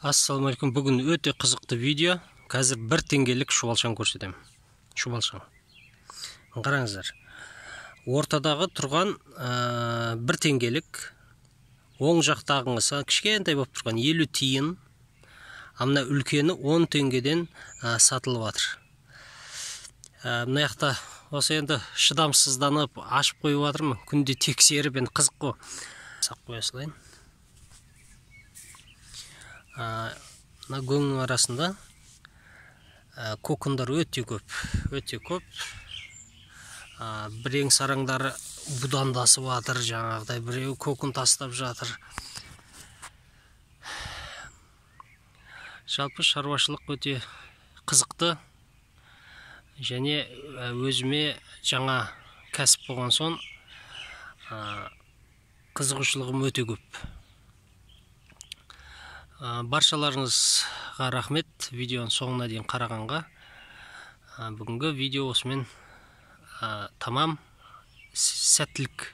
Ассалаумалейкум. Бүгін өте қызықты видео. Қазір 1 теңгелік шұбалшан көрсетемін. Шұбалшан. Қараңыздар. Ортадағы тұрған 1 теңгелік, оң жақтағыңызға кішкентай болып тұрған 50 тиын, амна үлкені 10 теңгеден сатылып жатыр. Мына жақта осы енді шыдамсызданып ашып қойып жатырмын. Күнде тексеріп, енді қызық қой. Сақ қоя салайын. Мына көңнің арасында кокондар өте көп. Бірең сараңдары будандасып жатыр, жаңағыдай біреу кокон тастап жатыр. Жалпы шаруашылық өте қызықты, және өзіме жаңа кәсіп болған соң қызығушылығым өте көп. Баршаларыңызға рахмет, видеоның соңына дейін қарағанға. Бүгінгі видео осымен тамам. Сәттілік.